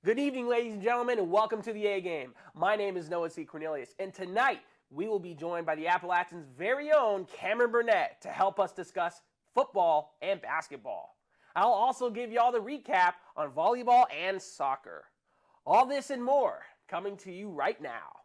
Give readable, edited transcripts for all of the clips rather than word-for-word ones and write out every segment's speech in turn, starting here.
Good evening, ladies and gentlemen, and welcome to the A Game. My name is Noah C. Cornelius, and tonight we will be joined by the Appalachian's very own Cameron Burnett to help us discuss football and basketball. I'll also give you all the recap on volleyball and soccer. All this and more coming to you right now.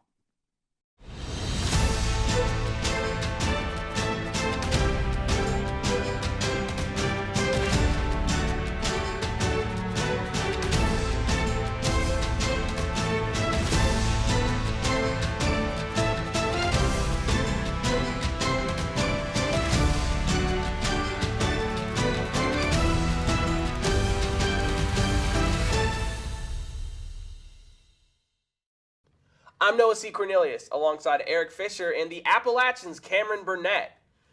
I'm Noah C. Cornelius, alongside Eric Fisher and the Appalachians' Cameron Burnett.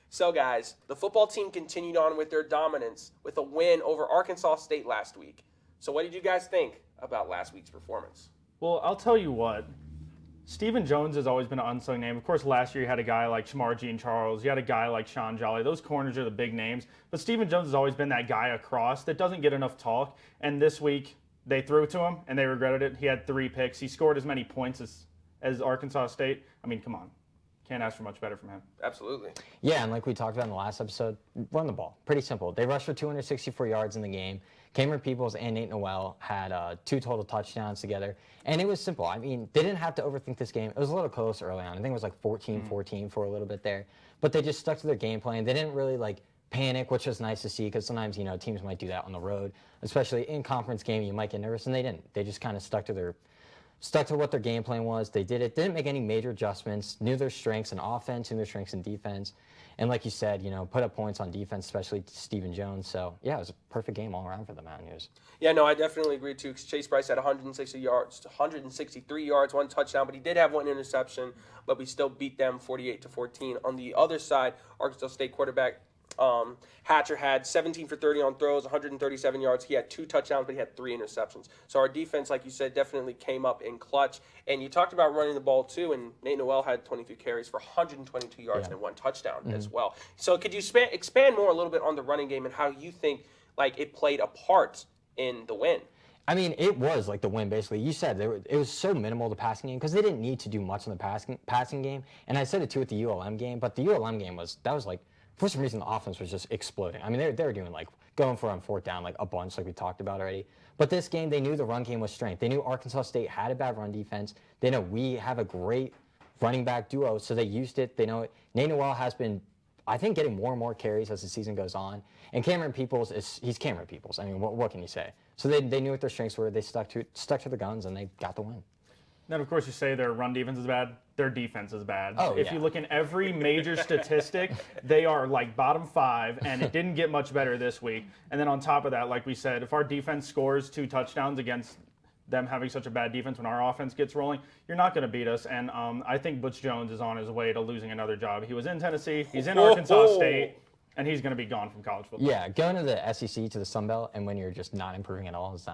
So, guys, the football team continued on with their dominance with a win over Arkansas State last week. So what did you guys think about last week's performance? Well, I'll tell you what. Stephen Jones has always been an unsung name. Of course, last year you had a guy like Shamar Jean-Charles. You had a guy like Sean Jolly. Those corners are the big names. But Stephen Jones has always been that guy across that doesn't get enough talk. And this week, they threw it to him, and they regretted it. He had 3 picks. He scored as many points as Arkansas State. I mean, come on. Can't ask for much better from him. Absolutely. Yeah, and like we talked about in the last episode, run the ball. Pretty simple. They rushed for 264 yards in the game. Cameron Peoples and Nate Noel had 2 total touchdowns together. And it was simple. I mean, they didn't have to overthink this game. It was a little close early on. I think it was like 14-14 for a little bit there. But they just stuck to their game plan. They didn't really panic, which was nice to see because sometimes, teams might do that on the road. Especially in conference game, you might get nervous, and they didn't. They just kind of stuck to what their game plan was. They did it. Didn't make any major adjustments. Knew their strengths in offense, knew their strengths in defense. And like you said, put up points on defense, especially Stephen Jones. So, yeah, it was a perfect game all around for the Mountaineers. Yeah, no, I definitely agree, too. Chase Bryce had 163 yards, 1 touchdown, but he did have 1 interception, but we still beat them 48-14. On the other side, Arkansas State quarterback Hatcher had 17 for 30 on throws, 137 yards. He had 2 touchdowns, but he had 3 interceptions. So our defense, like you said, definitely came up in clutch. And you talked about running the ball, too, and Nate Noel had 23 carries for 122 yards and 1 touchdown as well. So could you expand more a little bit on the running game and how you think it played a part in the win? I mean, it was the win, basically. You said it was so minimal, the passing game, because they didn't need to do much in the passing game. And I said it, too, at the ULM game, but the ULM game was for some reason, the offense was just exploding. I mean, they were doing going for on 4th down a bunch, like we talked about already. But this game, they knew the run game was strength. They knew Arkansas State had a bad run defense. They know we have a great running back duo, so they used it. They know it. Nate Noel has been, I think, getting more and more carries as the season goes on. And Cameron Peoples he's Cameron Peoples. I mean, what can you say? So they knew what their strengths were. They stuck to their guns, and they got the win. Then, of course, you say their run defense is bad. Their defense is bad. Oh, if you look in every major statistic, they are bottom 5, and it didn't get much better this week. And then on top of that, like we said, if our defense scores 2 touchdowns against them having such a bad defense when our offense gets rolling, you're not going to beat us. And I think Butch Jones is on his way to losing another job. He was in Tennessee. He's in Arkansas State. And he's going to be gone from college football. Yeah, going to the SEC, to the Sun Belt, and when you're just not improving at all is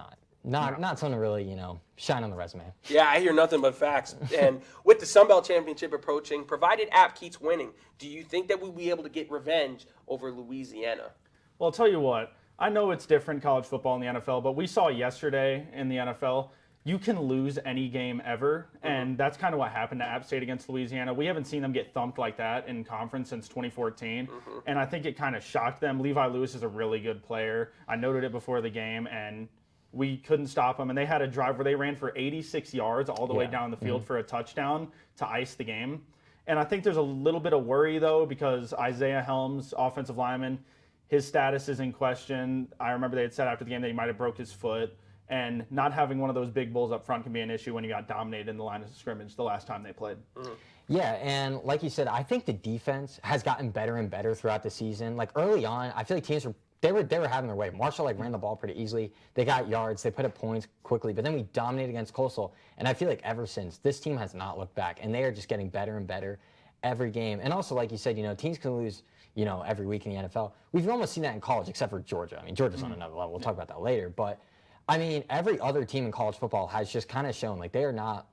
not something to really, shine on the resume. Yeah, I hear nothing but facts. And with the Sun Belt Championship approaching, provided App keeps winning, do you think that we'll be able to get revenge over Louisiana? Well, I'll tell you what. I know it's different college football in the NFL, but we saw yesterday in the NFL, you can lose any game ever, and that's kind of what happened to App State against Louisiana. We haven't seen them get thumped like that in conference since 2014, and I think it kind of shocked them. Levi Lewis is a really good player. I noted it before the game, and we couldn't stop them. And they had a drive where they ran for 86 yards all the way down the field for a touchdown to ice the game. And I think there's a little bit of worry, though, because Isaiah Helms, offensive lineman, his status is in question. I remember they had said after the game that he might have broke his foot. And not having one of those big bulls up front can be an issue when you got dominated in the line of scrimmage the last time they played. Yeah, and like you said, I think the defense has gotten better and better throughout the season. Early on, I feel like teams were having their way. Marshall ran the ball pretty easily. They got yards. They put up points quickly. But then we dominated against Coastal. And I feel like ever since, this team has not looked back. And they are just getting better and better every game. And also, like you said, teams can lose, every week in the NFL. We've almost seen that in college, except for Georgia. I mean, Georgia's on another level. We'll talk about that later. But I mean, every other team in college football has just kind of shown they are not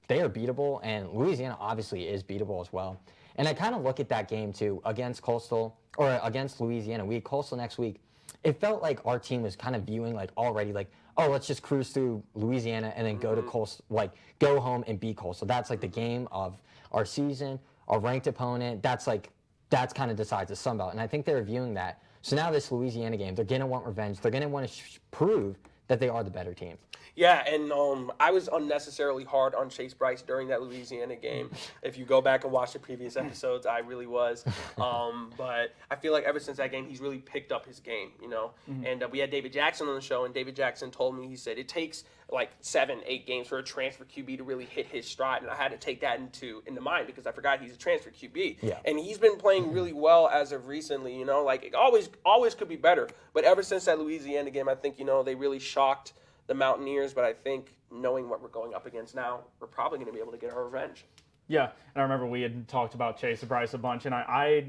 they are beatable, and Louisiana obviously is beatable as well. And I kind of look at that game too against Coastal or against Louisiana. We had Coastal next week. It felt like our team was kind of viewing already oh, let's just cruise through Louisiana and then go to Coastal, like go home and beat Coastal. That's like the game of our season, our ranked opponent. That's kind of decides the Sun Belt. And I think they're viewing that. So now this Louisiana game, they're going to want revenge. They're going to want to prove that they are the better team. Yeah, and I was unnecessarily hard on Chase Bryce during that Louisiana game. If you go back and watch the previous episodes, I really was. But I feel like ever since that game, he's really picked up his game, you know. And we had David Jackson on the show, and David Jackson told me, he said, it takes like 7-8 games for a transfer QB to really hit his stride. And I had to take that into mind because I forgot he's a transfer QB. Yeah. And he's been playing really well as of recently, you know. Like, it always could be better. But ever since that Louisiana game, I think, you know, they really shocked the Mountaineers, but I think knowing what we're going up against now, we're probably going to be able to get our revenge. Yeah, and I remember we had talked about Chase Bryce a bunch, and I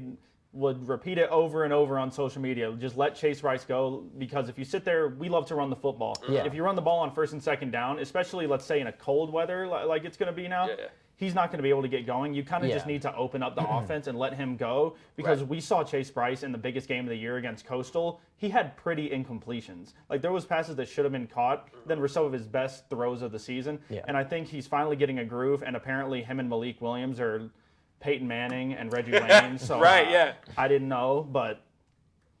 would repeat it over and over on social media. Just let Chase Bryce go, because if you sit there, we love to run the football. Yeah. If you run the ball on 1st and 2nd down, especially, let's say, in a cold weather like it's going to be now, he's not going to be able to get going. You kind of just need to open up the offense and let him go, because we saw Chase Bryce in the biggest game of the year against Coastal. He had pretty incompletions. Like, there was passes that should have been caught that were some of his best throws of the season. Yeah. And I think he's finally getting a groove, and apparently him and Malik Williams are Peyton Manning and Reggie Wayne. So I didn't know, but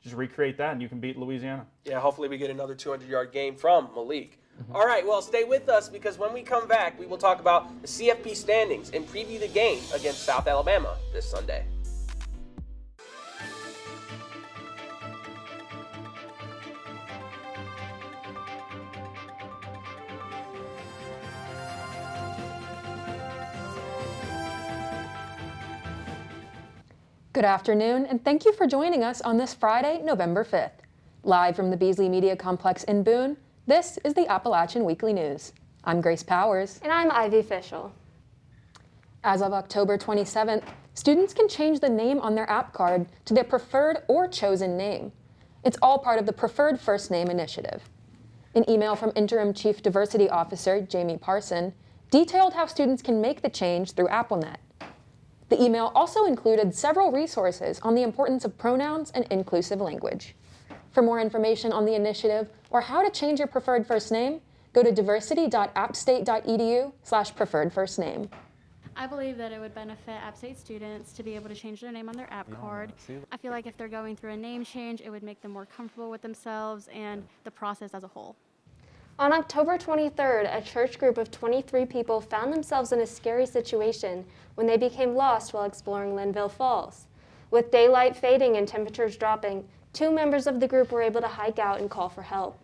just recreate that and you can beat Louisiana. Yeah, hopefully we get another 200-yard game from Malik. All right, well, stay with us, because when we come back, we will talk about the CFP standings and preview the game against South Alabama this Sunday. Good afternoon, and thank you for joining us on this Friday, November 5th. Live from the Beasley Media Complex in Boone, this is the Appalachian Weekly News. I'm Grace Powers. And I'm Ivy Fischel. As of October 27th, students can change the name on their app card to their preferred or chosen name. It's all part of the Preferred First Name initiative. An email from Interim Chief Diversity Officer Jamie Parson detailed how students can make the change through AppleNet. The email also included several resources on the importance of pronouns and inclusive language. For more information on the initiative or how to change your preferred first name, go to diversity.appstate.edu/preferredfirstname. I believe that it would benefit App State students to be able to change their name on their app card. I feel like if they're going through a name change, it would make them more comfortable with themselves and the process as a whole. On October 23rd, a church group of 23 people found themselves in a scary situation when they became lost while exploring Linville Falls. With daylight fading and temperatures dropping, 2 members of the group were able to hike out and call for help.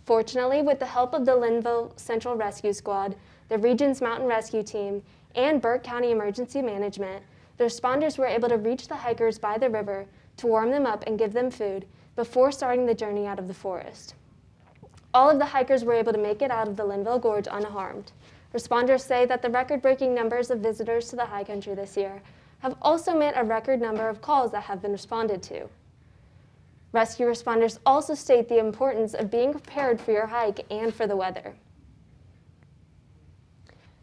Fortunately, with the help of the Linville Central Rescue Squad, the region's mountain rescue team, and Burke County Emergency Management, the responders were able to reach the hikers by the river to warm them up and give them food before starting the journey out of the forest. All of the hikers were able to make it out of the Linville Gorge unharmed. Responders say that the record-breaking numbers of visitors to the high country this year have also meant a record number of calls that have been responded to. Rescue responders also state the importance of being prepared for your hike and for the weather.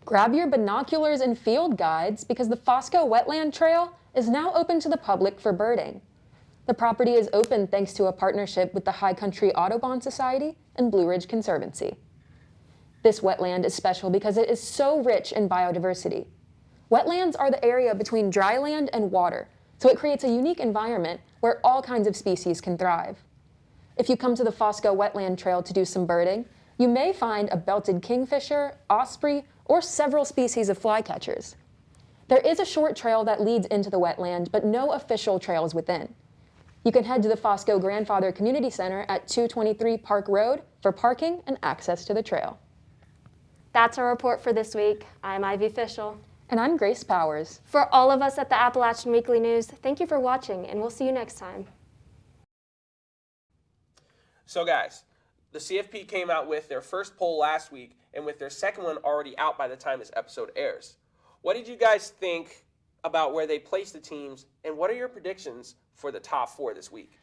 Grab your binoculars and field guides, because the Fosco Wetland Trail is now open to the public for birding. The property is open thanks to a partnership with the High Country Audubon Society and Blue Ridge Conservancy. This wetland is special because it is so rich in biodiversity. Wetlands are the area between dry land and water, so it creates a unique environment where all kinds of species can thrive. If you come to the Fosco Wetland Trail to do some birding, you may find a belted kingfisher, osprey, or several species of flycatchers. There is a short trail that leads into the wetland, but no official trails within. You can head to the Fosco Grandfather Community Center at 223 Park Road for parking and access to the trail. That's our report for this week. I'm Ivy Fischel. And I'm Grace Powers. For all of us at the Appalachian Weekly News, thank you for watching, and we'll see you next time. So, guys, the CFP came out with their first poll last week, and with their second one already out by the time this episode airs. What did you guys think about where they placed the teams, and what are your predictions for the top 4 this week?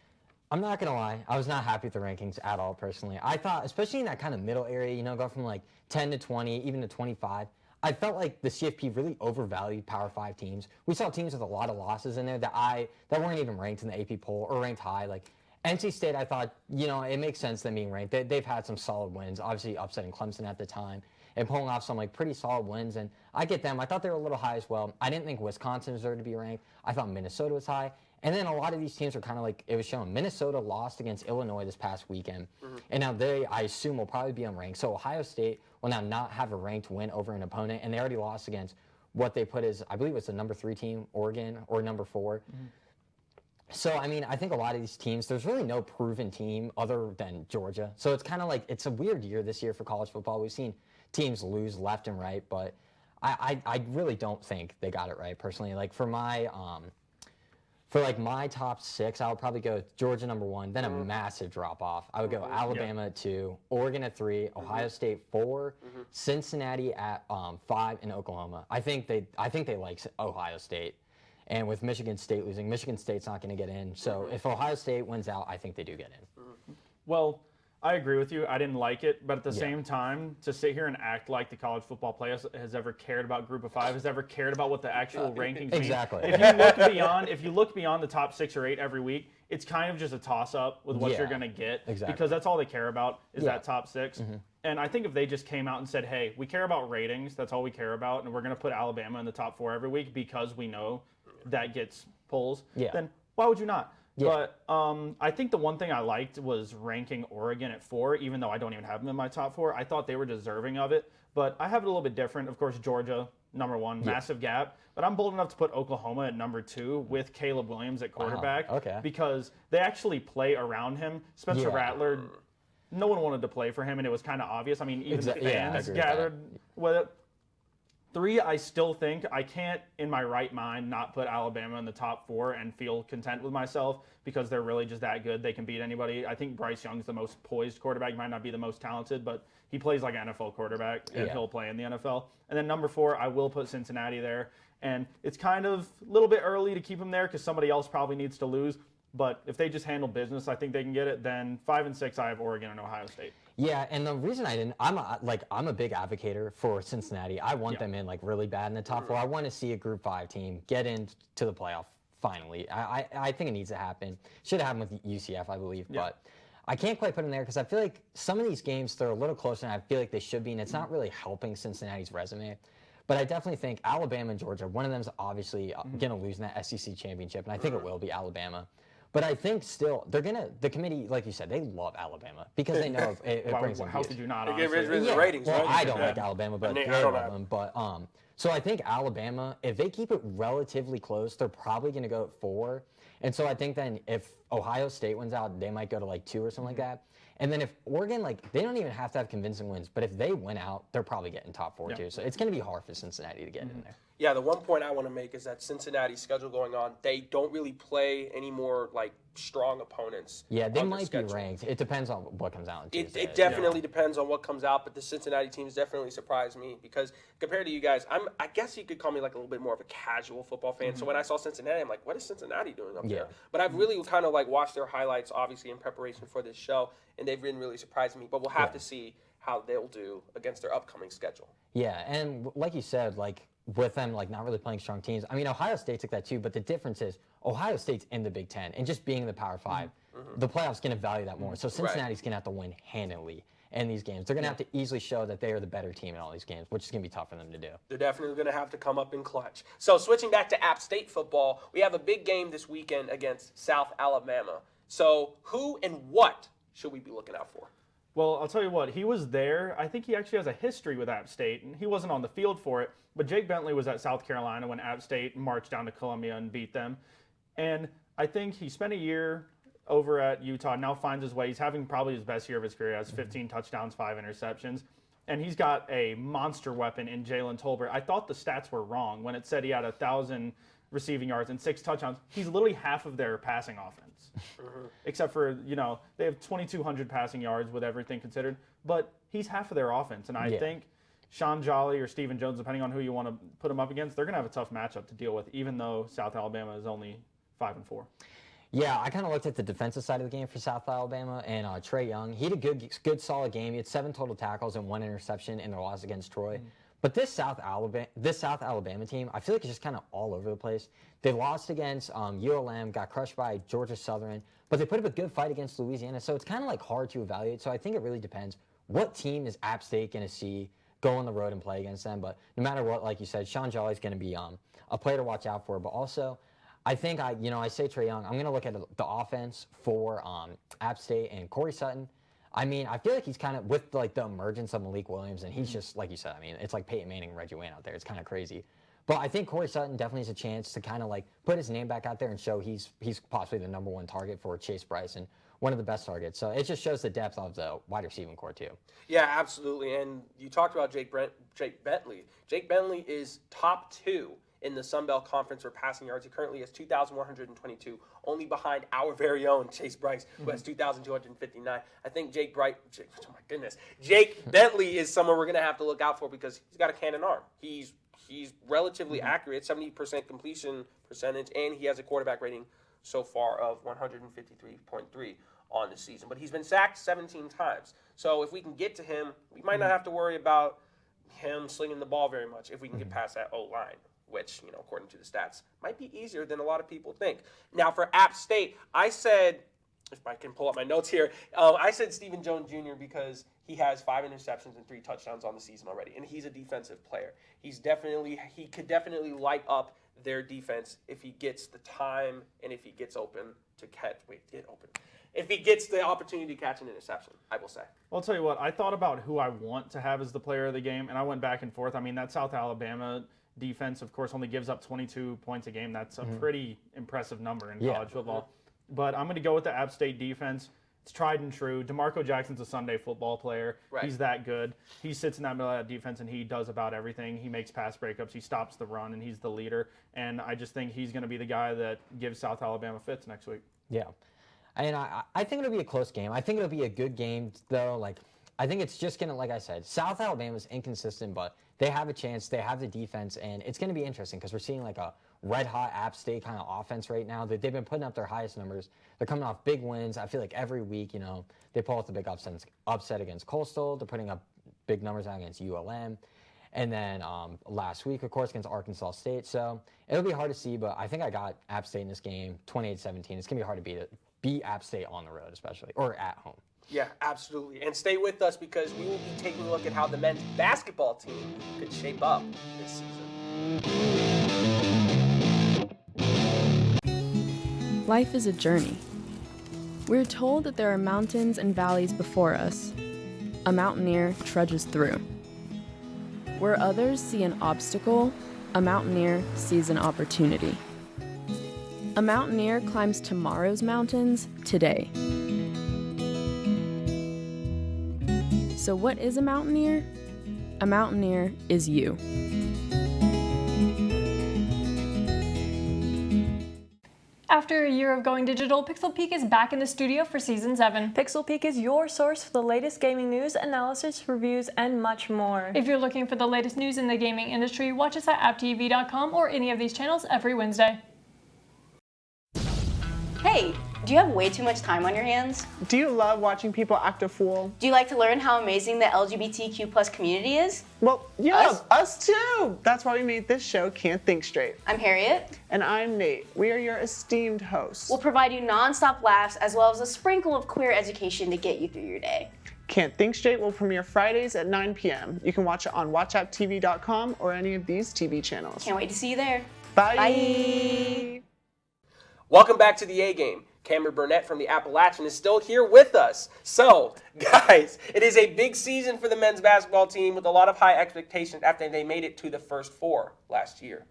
I'm not going to lie. I was not happy with the rankings at all, personally. I thought, especially in that kind of middle area, you know, go from like 10 to 20, even to 25, I felt like the CFP really overvalued Power 5 teams. We saw teams with a lot of losses in there that weren't even ranked in the AP poll or ranked high. NC State, I thought, it makes sense them being ranked. They've had some solid wins, obviously upsetting Clemson at the time and pulling off some like pretty solid wins. And I get them. I thought they were a little high as well. I didn't think Wisconsin deserved to be ranked. I thought Minnesota was high. And then a lot of these teams are kind of like it was shown. Minnesota lost against Illinois this past weekend. And now I assume, will probably be unranked. So Ohio State will now not have a ranked win over an opponent. And they already lost against what they put as, I believe it's the number 3 team, Oregon, or number 4. So, I mean, I think a lot of these teams, there's really no proven team other than Georgia. So it's kind of like, it's a weird year this year for college football. We've seen teams lose left and right, but I really don't think they got it right, personally. Like, for my top 6, I would probably go Georgia number 1, then a massive drop-off. I would go Alabama at 2, Oregon at 3, Ohio State 4, Cincinnati at 5, and Oklahoma. I think they like Ohio State. And with Michigan State losing, Michigan State's not going to get in. So if Ohio State wins out, I think they do get in. Well, I agree with you. I didn't like it, but at the same time, to sit here and act like the college football player has ever cared about Group of 5, has ever cared about what the actual rankings mean. Exactly. If you look beyond the top 6 or 8 every week, it's kind of just a toss-up with what you're going to get. Exactly. Because that's all they care about is that top 6. And I think if they just came out and said, hey, we care about ratings, that's all we care about, and we're going to put Alabama in the top 4 every week because we know that gets polls, then why would you not? But I think the one thing I liked was ranking Oregon at 4, even though I don't even have them in my top 4. I thought they were deserving of it, but I have it a little bit different. Of course, Georgia, number 1, massive gap. But I'm bold enough to put Oklahoma at number 2 with Caleb Williams at quarterback because they actually play around him. Spencer Rattler, no one wanted to play for him, and it was kind of obvious. I mean, even the fans gathered with it. 3, I still think I can't, in my right mind, not put Alabama in the top 4 and feel content with myself because they're really just that good. They can beat anybody. I think Bryce Young's the most poised quarterback. He might not be the most talented, but he plays like an NFL quarterback, and he'll play in the NFL. And then number 4, I will put Cincinnati there. And it's kind of a little bit early to keep him there because somebody else probably needs to lose. But if they just handle business, I think they can get it. Then 5 and 6, I have Oregon and Ohio State. Yeah, and the reason I didn't, I'm a big advocate for Cincinnati. I want them in like really bad in the top 4. I want to see a Group 5 team get into the playoff finally. I think it needs to happen. Should have happened with UCF, I believe, but I can't quite put them there because I feel like some of these games they're a little closer than I feel like they should be, and it's not really helping Cincinnati's resume. But I definitely think Alabama and Georgia, one of them's obviously going to lose in that SEC championship, and I think it will be Alabama. But I think still, the committee, like you said, they love Alabama because they know it brings them How could you not, They get rid of honestly? the ratings, Well, right? I don't like Alabama, but they love them. But so I think Alabama, if they keep it relatively close, they're probably going to go at 4. And so I think then if Ohio State wins out, they might go to like 2 or something like that. And then if Oregon, like, they don't even have to have convincing wins, but if they win out, they're probably getting top 4 too. So it's going to be hard for Cincinnati to get in there. Yeah, the one point I want to make is that Cincinnati's schedule going on, they don't really play any more like strong opponents. Yeah, they on their might be schedule. ranked. It depends on what comes out on Tuesday. It definitely depends on what comes out, but the Cincinnati teams definitely surprised me because compared to you guys, I guess you could call me like a little bit more of a casual football fan. So when I saw Cincinnati, I'm like, what is Cincinnati doing up there? But I've really kind of like watched their highlights, obviously in preparation for this show, and they've been really surprising me. But we'll have to see how they'll do against their upcoming schedule. Yeah, and like you said, like with them like not really playing strong teams. I mean, Ohio State took that too, but the difference is Ohio State's in the Big Ten, and just being in the Power 5, the playoffs going to value that more. So Cincinnati's going to have to win handily in these games. They're going to have to easily show that they are the better team in all these games, which is going to be tough for them to do. They're definitely going to have to come up in clutch. So switching back to App State football, we have a big game this weekend against South Alabama. So who and what should we be looking out for? Well, I'll tell you what, he was there. I think he actually has a history with App State, and he wasn't on the field for it, but Jake Bentley was at South Carolina when App State marched down to Columbia and beat them. And I think he spent a year over at Utah, now finds his way. He's having probably his best year of his career. He has 15 touchdowns, 5 interceptions. And he's got a monster weapon in Jalen Tolbert. I thought the stats were wrong when it said he had 1,000 receiving yards and 6 touchdowns. He's literally half of their passing offense. Except for, they have 2,200 passing yards with everything considered. But he's half of their offense. And I think Sean Jolly or Stephen Jones, depending on who you want to put him up against, they're going to have a tough matchup to deal with, even though South Alabama is only 5-4. Yeah, I kind of looked at the defensive side of the game for South Alabama, and Trey Young, he had a good solid game. He had 7 total tackles and 1 interception in their loss against Troy. But this South Alabama team, I feel like it's just kind of all over the place. They lost against ULM, got crushed by Georgia Southern, but they put up a good fight against Louisiana. So it's kind of like hard to evaluate. So I think it really depends. What team is App State going to see go on the road and play against them? But no matter what, like you said, Sean Jolly's going to be a player to watch out for. But also, I think I say Trae Young. I'm going to look at the offense for App State and Corey Sutton. I mean, I feel like he's kind of, with like the emergence of Malik Williams, and he's just, like you said, I mean, it's like Peyton Manning and Reggie Wayne out there. It's kind of crazy. But I think Corey Sutton definitely has a chance to kind of like put his name back out there and show he's possibly the number one target for Chase Bryce and one of the best targets. So it just shows the depth of the wide receiving core too. Yeah, absolutely. And you talked about Jake Bentley. Jake Bentley is top 2 in the Sun Belt Conference for passing yards. He currently has 2,122, only behind our very own Chase Bryce, who has 2,259. I think Jake Bentley is someone we're going to have to look out for because he's got a cannon arm. He's relatively accurate, 70% completion percentage, and he has a quarterback rating so far of 153.3 on the season. But he's been sacked 17 times. So if we can get to him, we might not have to worry about him slinging the ball very much if we can get past that O-line, which, according to the stats, might be easier than a lot of people think. Now, for App State, I said, if I can pull up my notes here, I said Stephen Jones Jr. because he has 5 interceptions and 3 touchdowns on the season already, and he's a defensive player. He could definitely light up their defense if he gets the time and if he gets if he gets the opportunity to catch an interception, I will say. I'll tell you what, I thought about who I want to have as the player of the game, and I went back and forth. I mean, that South Alabama defense, of course, only gives up 22 points a game. That's a pretty impressive number in college football. But I'm going to go with the App State defense. It's tried and true. DeMarco Jackson's a Sunday football player. Right. He's that good. He sits in that middle of that defense, and he does about everything. He makes pass breakups. He stops the run, and he's the leader. And I just think he's going to be the guy that gives South Alabama fits next week. Yeah. And I think it'll be a close game. I think it'll be a good game, though. Like, I think it's just going to, like I said, South Alabama's inconsistent, but they have a chance. They have the defense, and it's going to be interesting because we're seeing like a red-hot App State kind of offense right now. They've been putting up their highest numbers. They're coming off big wins. I feel like every week, they pull out the big upset against Coastal. They're putting up big numbers out against ULM. And then last week, of course, against Arkansas State. So it'll be hard to see, but I think I got App State in this game, 28-17. It's going to be hard to beat App State on the road, especially, or at home. Yeah, absolutely. And stay with us because we will be taking a look at how the men's basketball team could shape up this season. Life is a journey. We're told that there are mountains and valleys before us. A mountaineer trudges through. Where others see an obstacle, a mountaineer sees an opportunity. A mountaineer climbs tomorrow's mountains today. So what is a mountaineer? A mountaineer is you. After a year of going digital, Pixel Peak is back in the studio for Season 7. Pixel Peak is your source for the latest gaming news, analysis, reviews, and much more. If you're looking for the latest news in the gaming industry, watch us at apptv.com or any of these channels every Wednesday. Hey, do you have way too much time on your hands? Do you love watching people act a fool? Do you like to learn how amazing the LGBTQ+ community is? Well, yeah, us too! That's why we made this show, Can't Think Straight. I'm Harriet. And I'm Nate. We are your esteemed hosts. We'll provide you non-stop laughs as well as a sprinkle of queer education to get you through your day. Can't Think Straight will premiere Fridays at 9 p.m. You can watch it on watchapptv.com or any of these TV channels. Can't wait to see you there. Bye! Bye. Welcome back to the A-Game. Cameron Burnett from the Appalachian is still here with us. So, guys, it is a big season for the men's basketball team with a lot of high expectations after they made it to the first 4 last year.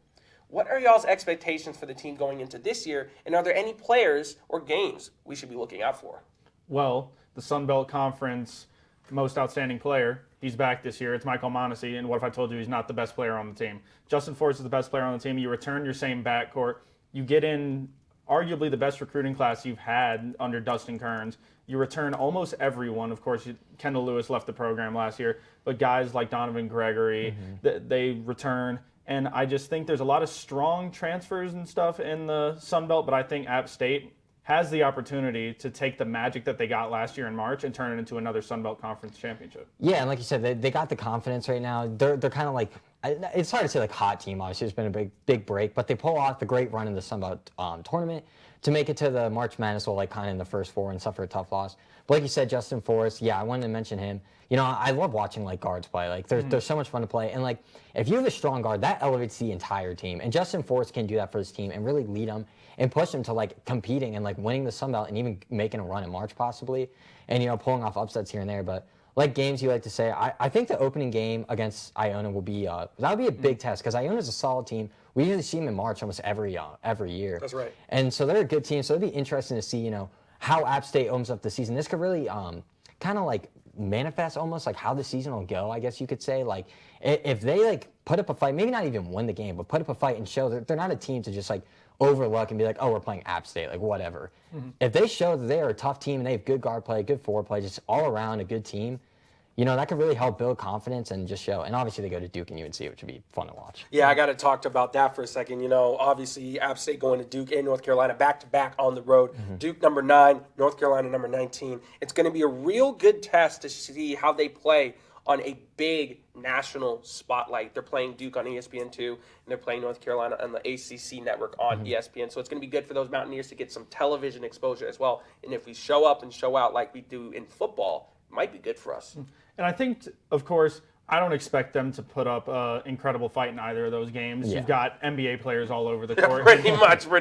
What are y'all's expectations for the team going into this year, and are there any players or games we should be looking out for? Well, the Sun Belt Conference most outstanding player, he's back this year. It's Michael Monesi, and what if I told you he's not the best player on the team? Justin Forrest is the best player on the team. You return your same backcourt. You get in arguably the best recruiting class you've had under Dustin Kearns. You return almost everyone. Of course, Kendall Lewis left the program last year, but guys like Donovan Gregory, they return. And I just think there's a lot of strong transfers and stuff in the Sun Belt, but I think App State has the opportunity to take the magic that they got last year in March and turn it into another Sun Belt Conference championship. Yeah, and like you said, they got the confidence right now. They're kind of like, it's hard to say like hot team, obviously. It's been a big break, but they pull off the great run in the Sun Belt tournament to make it to the March Madness, like kind of in the first four and suffer a tough loss. But like you said, Justin Forrest, yeah, I wanted to mention him. You know, I love watching like guards play. Like there's so much fun to play, and like if you have a strong guard, that elevates the entire team. And Justin Forrest can do that for his team and really lead them and push them to like competing and like winning the Sun Belt and even making a run in March possibly, and you know pulling off upsets here and there. But like games you like to say, I think the opening game against Iona will be that'll be a big test because Iona's a solid team. We usually see them in March almost every year. That's right. And so they're a good team. So it'll be interesting to see, you know, how App State opens up the season. This could really kind of like manifest almost like how the season will go, I guess you could say. Like if they like put up a fight, maybe not even win the game, but put up a fight and show that they're not a team to just like overlook and be like, oh, we're playing App State, like whatever. If they show that they are a tough team and they have good guard play, good forward play, just all around a good team, you know, that could really help build confidence and just show. And obviously they go to Duke and UNC, which would be fun to watch. Yeah, I got to talk about that for a second. You know, obviously App State going to Duke and North Carolina back-to-back on the road. Duke number 9, North Carolina number 19. It's going to be a real good test to see how they play on a big national spotlight. They're playing Duke on ESPN2, and they're playing North Carolina on the ACC network on ESPN. So it's going to be good for those Mountaineers to get some television exposure as well. And if we show up and show out like we do in football, it might be good for us. And I think, of course, I don't expect them to put up an incredible fight in either of those games. Yeah. You've got NBA players all over the court. Pretty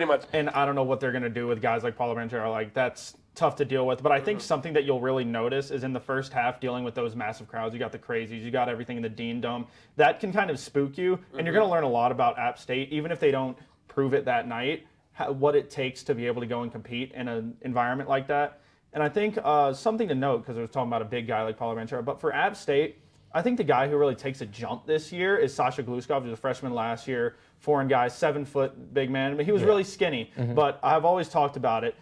much. And I don't know what they're going to do with guys like Paulo Banchero. Like, that's tough to deal with. But I think something that you'll really notice is in the first half, dealing with those massive crowds. You got the crazies. You got everything in the Dean Dome. That can kind of spook you. And you're going to learn a lot about App State, even if they don't prove it that night, what it takes to be able to go and compete in an environment like that. And I think something to note, because I was talking about a big guy like Paulo Banchero, but for App State, I think the guy who really takes a jump this year is Sasha Gluskov, who was a freshman last year, foreign guy, 7-foot big man. I mean, he was really skinny, but I've always talked about it.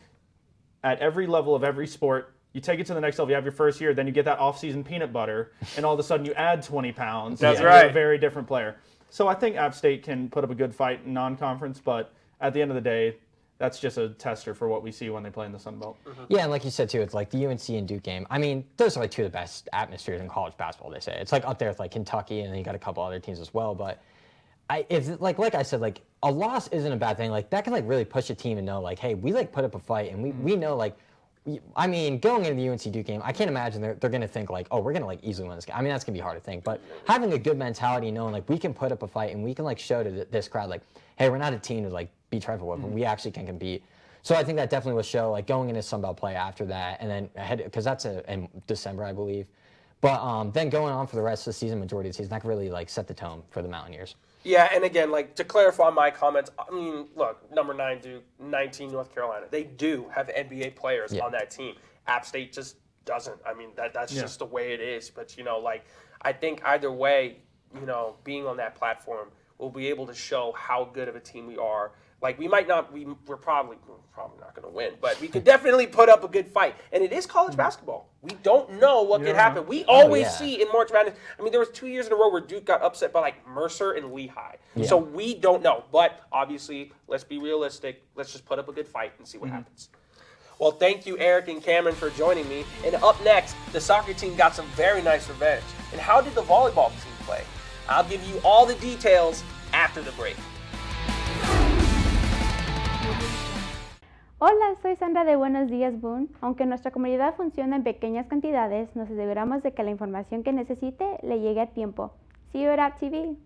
At every level of every sport, you take it to the next level. You have your first year, then you get that off-season peanut butter, and all of a sudden you add 20 pounds. That's and right. You're a very different player. So I think App State can put up a good fight in non-conference, but at the end of the day, that's just a tester for what we see when they play in the Sun Belt. Yeah, and like you said, too, it's like the UNC and Duke game. I mean, those are like two of the best atmospheres in college basketball, they say. It's like up there with like Kentucky, and then you got a couple other teams as well. But if like I said, like a loss isn't a bad thing. Like that can like really push a team and know like, hey, we like put up a fight, and we know like, I mean, going into the UNC Duke game, I can't imagine they're going to think like, oh, we're going to like easily win this game. I mean, that's going to be hard to think. But having a good mentality, knowing like we can put up a fight and we can like show to this crowd like, hey, we're not a team to like be trifled with, but we actually can compete. So I think that definitely will show, like, going into Sun Belt play after that, and then ahead, because that's in December, I believe. But then going on for the rest of the season, majority of the season, that could really, like, set the tone for the Mountaineers. Yeah, and again, like, to clarify my comments, I mean, look, number 9 Duke, 19 North Carolina. They do have NBA players on that team. App State just doesn't. I mean, that's just the way it is. But, you know, like, I think either way, you know, being on that platform, we'll be able to show how good of a team we are. Like, we're probably not going to win, but we could definitely put up a good fight. And it is college basketball. We don't know what could happen. We always see in March Madness. I mean, there was 2 years in a row where Duke got upset by, like, Mercer and Lehigh. Yeah. So we don't know. But, obviously, let's be realistic. Let's just put up a good fight and see what happens. Well, thank you, Eric and Cameron, for joining me. And up next, the soccer team got some very nice revenge. And how did the volleyball team play? I'll give you all the details after the break. Hola, soy Sandra de Buenos Días Boone. Aunque nuestra comunidad funciona en pequeñas cantidades, nos aseguramos de que la información que necesite le llegue a tiempo. See you at App TV.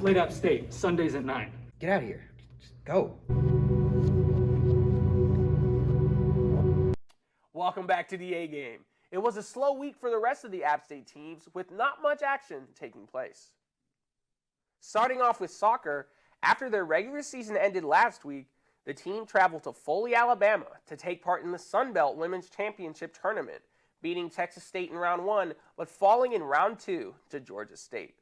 played App State, Sundays at 9. Get out of here. Just go. Welcome back to the A game. It was a slow week for the rest of the App State teams with not much action taking place. Starting off with soccer, after their regular season ended last week, the team traveled to Foley, Alabama to take part in the Sun Belt Women's Championship Tournament, beating Texas State in round 1, but falling in round 2 to Georgia State.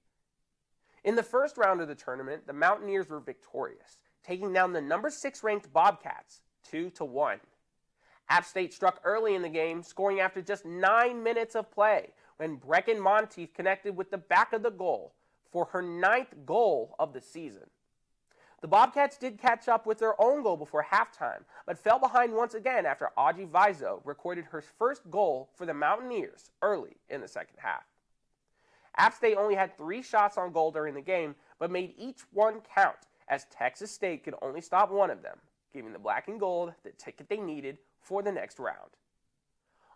In the first round of the tournament, the Mountaineers were victorious, taking down the number 6 ranked Bobcats 2-1. App State struck early in the game, scoring after just 9 minutes of play when Brecken Monteith connected with the back of the goal for her 9th goal of the season. The Bobcats did catch up with their own goal before halftime, but fell behind once again after Audrey Vizo recorded her first goal for the Mountaineers early in the second half. App State only had 3 shots on goal during the game, but made each one count as Texas State could only stop one of them, giving the Black and Gold the ticket they needed for the next round.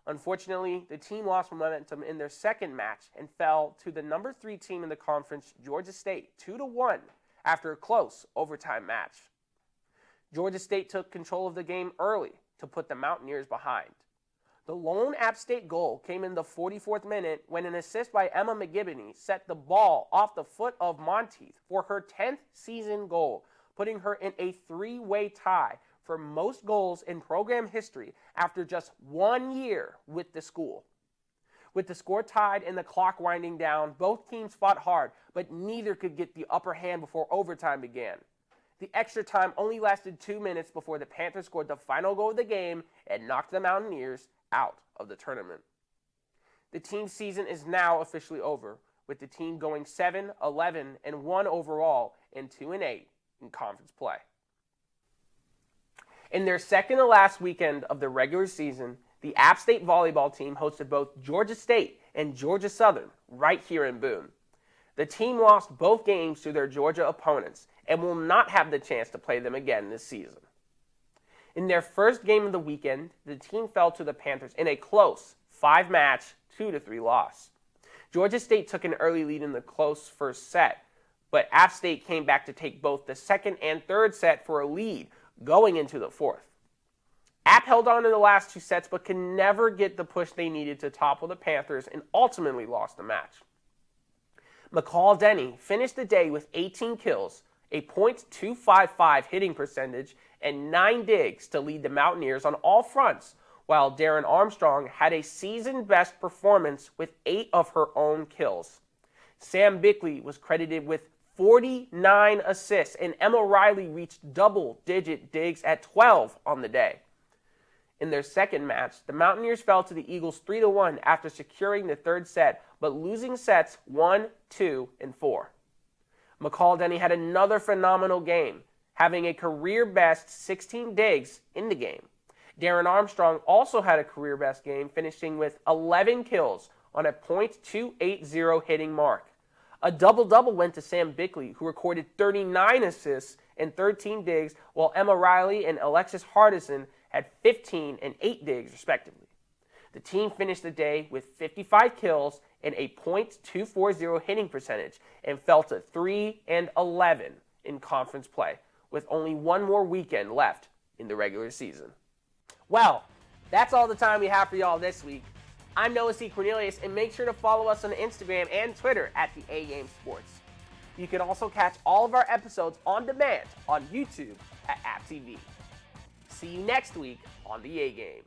Unfortunately, the team lost momentum in their second match and fell to the number 3 team in the conference, Georgia State, 2-1 after a close overtime match. Georgia State took control of the game early to put the Mountaineers behind. The lone App State goal came in the 44th minute when an assist by Emma McGibney set the ball off the foot of Monteith for her 10th season goal, putting her in a 3-way tie for most goals in program history after just 1 year with the school. With the score tied and the clock winding down, both teams fought hard, but neither could get the upper hand before overtime began. The extra time only lasted 2 minutes before the Panthers scored the final goal of the game and knocked the Mountaineers out of the tournament. The team's season is now officially over, with the team going 7-11-1 overall and 2-8 in conference play. In their second to last weekend of the regular season, the App State volleyball team hosted both Georgia State and Georgia Southern right here in Boone. The team lost both games to their Georgia opponents and will not have the chance to play them again this season. In their first game of the weekend, the team fell to the Panthers in a close 5-match, 2-3 loss. Georgia State took an early lead in the close first set, but App State came back to take both the second and third set for a lead going into the fourth. App held on in the last 2 sets but could never get the push they needed to topple the Panthers and ultimately lost the match. McCall Denny finished the day with 18 kills, a .255 hitting percentage, and 9 digs to lead the Mountaineers on all fronts, while Darren Armstrong had a season-best performance with 8 of her own kills. Sam Bickley was credited with 49 assists, and Emma Riley reached double-digit digs at 12 on the day. In their second match, the Mountaineers fell to the Eagles 3-1 after securing the third set, but losing sets 1, 2, and 4. McCall Denny had another phenomenal game, having a career-best 16 digs in the game. Darren Armstrong also had a career-best game, finishing with 11 kills on a .280 hitting mark. A double-double went to Sam Bickley, who recorded 39 assists and 13 digs, while Emma Riley and Alexis Hardison had 15 and 8 digs, respectively. The team finished the day with 55 kills and a .240 hitting percentage and fell to 3-11 in conference play, with only one more weekend left in the regular season. Well, that's all the time we have for y'all this week. I'm Noah C. Cornelius, and make sure to follow us on Instagram and Twitter at the A Game Sports. You can also catch all of our episodes on demand on YouTube at App TV. See you next week on the A Game.